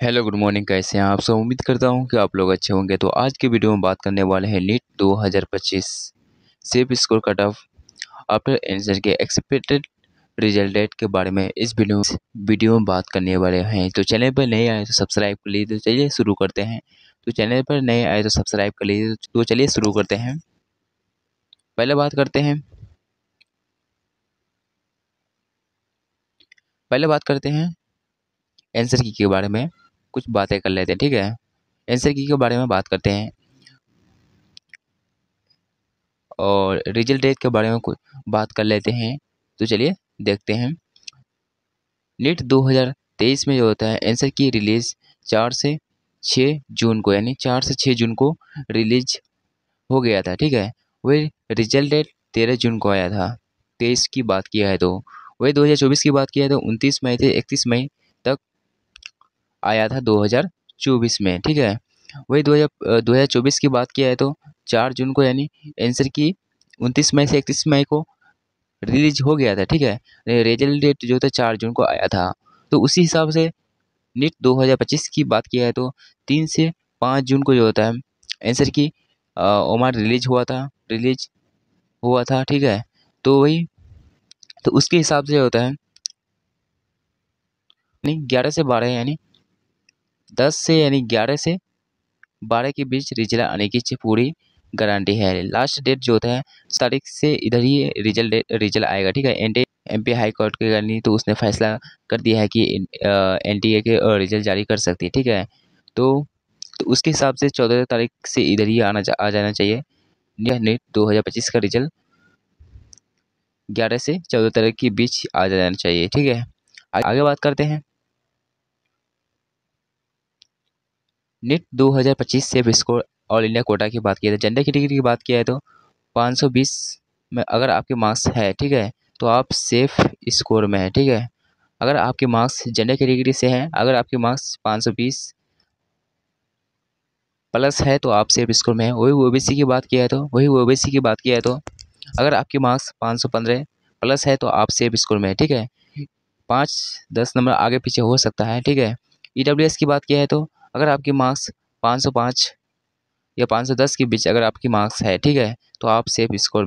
Hello good morning, कैसे हैं आप सब। उम्मीद करता हूं कि आप लोग अच्छे होंगे। तो आज के वीडियो में बात करने वाले हैं NEET 2025 safe score cut off after answer के एक्सपेक्टेड रिजल्ट डेट के बारे में इस वीडियो में बात करने वाले हैं। तो चैनल पर नए आए तो सब्सक्राइब कर लीजिए। तो चलिए शुरू करते हैं। तो चैनल पर नए आए तो सब्सक्राइब कर लीजिए। तो चलिए शुरू करते हैं। पहले बात करते हैं आंसर की के बारे में कुछ बातें कर लेते हैं। ठीक है, आंसर की के बारे में बात करते हैं और रिजल्ट डेट के बारे में कुछ बात कर लेते हैं। तो चलिए देखते हैं। नीट 2023 में जो होता है आंसर की रिलीज 4 से 6 जून को, यानी 4 से 6 जून को रिलीज हो गया था। ठीक है, वही रिजल्ट डेट 13 जून को आया था। 23 की बात किया है तो वही 2024 की बात किया है तो 29 मई से 31 मई तक आया था 2024 में। ठीक है, वही 2024 की बात किया है तो 4 जून को, यानी आंसर की 29 मई से 31 मई को रिलीज हो गया था। ठीक है, रिजल्ट डेट जो था 4 जून को आया था। तो उसी हिसाब से नीट 2025 की बात किया है तो 3 से 5 जून को जो होता है आंसर की ओमार रिलीज हुआ था। ठीक है, तो वही तो उसके हिसाब से होता है यानी 11 से 12, यानी 10 से यानी 11 से 12 के बीच रिजल्ट आने की पूरी गारंटी है। लास्ट डेट जो होता है तारीख से इधर ही रिजल्ट आएगा। ठीक है, एमपी हाई कोर्ट के करनी तो उसने फैसला कर दिया है कि एनटीए के रिजल्ट जारी कर सकती है। ठीक है, तो उसके हिसाब से 14 तारीख से इधर ही आ जाना चाहिए। नीट 2025 का रिजल्ट 11 से 14 तारीख के बीच आ जाना चाहिए। ठीक है, आगे बात करते हैं। NEET 2025 safe score all India quota की बात किया है, जनरल कैटेगरी की बात किया है तो 520 में अगर आपके मार्क्स है, ठीक है, तो आप सेफ स्कोर में है। ठीक है, अगर आपके मार्क्स जनरल कैटेगरी से हैं, अगर आपके मार्क्स 520 प्लस है तो आप सेफ स्कोर में है। वही ओबीसी की बात किया है तो अगर आपके मार्क्स 515 प्लस है तो आप सेफ स्कोर में है। ठीक है, 5-10 नंबर आगे पीछे हो सकता है। ठीक है, ईडब्ल्यूएस की बात किया है तो अगर आपके मार्क्स 505 या 510 के बीच अगर आपकी मार्क्स है, ठीक है, तो आप सेफ स्कोर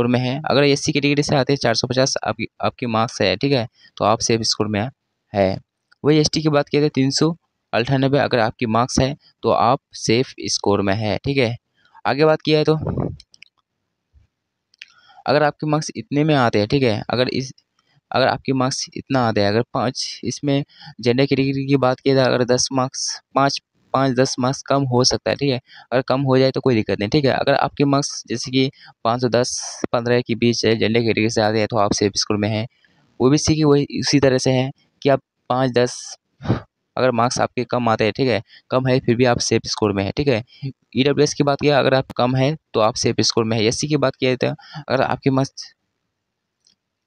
में है। अगर एससी कैटेगरी से आते हैं 450 आपकी मार्क्स है, ठीक है, तो आप सेफ स्कोर में है। वही एसटी की बात किया तो 398 अगर आपकी मार्क्स है तो आप सेफ स्कोर में है। ठीक है, आगे बात किया है तो अगर आपके मार्क्स इतने में आते हैं, ठीक है, अगर आपके मार्क्स इतना आते हैं, अगर 5 इसमें जनरल कैटेगरी की बात किया जाए, अगर 10 मार्क्स 5-10 मार्क्स कम हो सकता है। ठीक है, अगर कम हो जाए तो कोई दिक्कत नहीं। ठीक है, अगर आपके मार्क्स जैसे कि 510-15 के बीच है, जनरल कैटेगरी से आते हैं तो आप सेफ स्कोर में हैं। ओबीसी की वही उसी तरह से है कि आप 5-10 अगर मार्क्स आपके कम आते हैं, ठीक है, कम है फिर भी आप सेफ स्कोर में है। ठीक है, ईडब्ल्यूएस की बात किया अगर आप कम है तो आप सेफ स्कोर में है। एससी की बात किया तो अगर आपके मार्क्स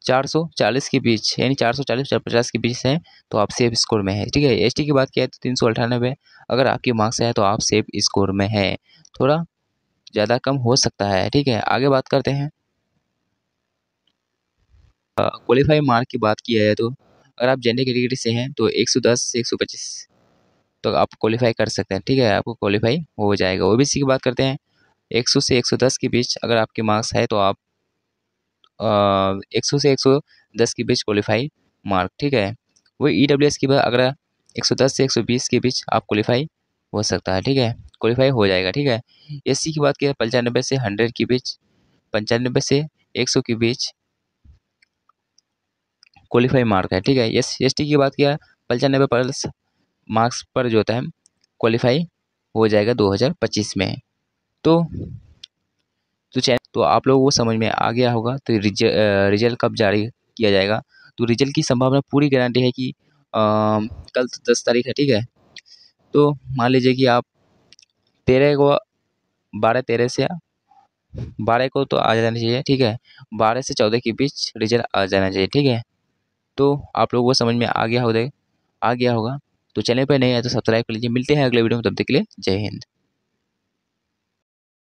440 के बीच, यानी 440-450 के बीच है तो आप सेफ स्कोर में है। ठीक है, एसटी की बात किया है तो 398 अगर आपकी मार्क्स है तो आप सेफ स्कोर में है। थोड़ा ज़्यादा कम हो सकता है। ठीक है, आगे बात करते हैं। क्वालिफाई मार्क की बात किया है तो अगर आप जनरल कैटेगरी से हैं तो 110 से 125 तो आप क्वालिफाई कर सकते हैं। ठीक है, आपको क्वालिफाई हो जाएगा। ओबीसी की बात करते हैं 100 से 110 के बीच अगर आपके मार्क्स है तो आप 100 से 110 के बीच क्वालिफाई मार्क। ठीक है, वही ईडब्ल्यूएस की बात अगर 110 से 120 के बीच आप क्वालिफाई हो सकता है। ठीक है, क्वालिफाई हो जाएगा। ठीक है, एससी की बात किया 95 से 100 के बीच, 95 से 100 के बीच क्वालिफाई मार्क है। ठीक है, एसटी की बात किया 95 प्लस मार्क्स पर जो होता है क्वालिफाई हो जाएगा 2025 में। तो तो आप लोगों को समझ में आ गया होगा। तो रिजल्ट कब जारी किया जाएगा, तो रिजल्ट की संभावना पूरी गारंटी है कि कल तो 10 तारीख है। ठीक है, तो मान लीजिए कि आप 13 को 12 को तो आ जाना चाहिए। ठीक है, 12 से 14 के बीच रिजल्ट आ जाना चाहिए। ठीक है, तो आप लोगों को समझ में आ गया होगा। तो चैनल पर नहीं आए तो सब्सक्राइब कर लीजिए। मिलते हैं अगले वीडियो में, तब तक के लिए जय हिंद।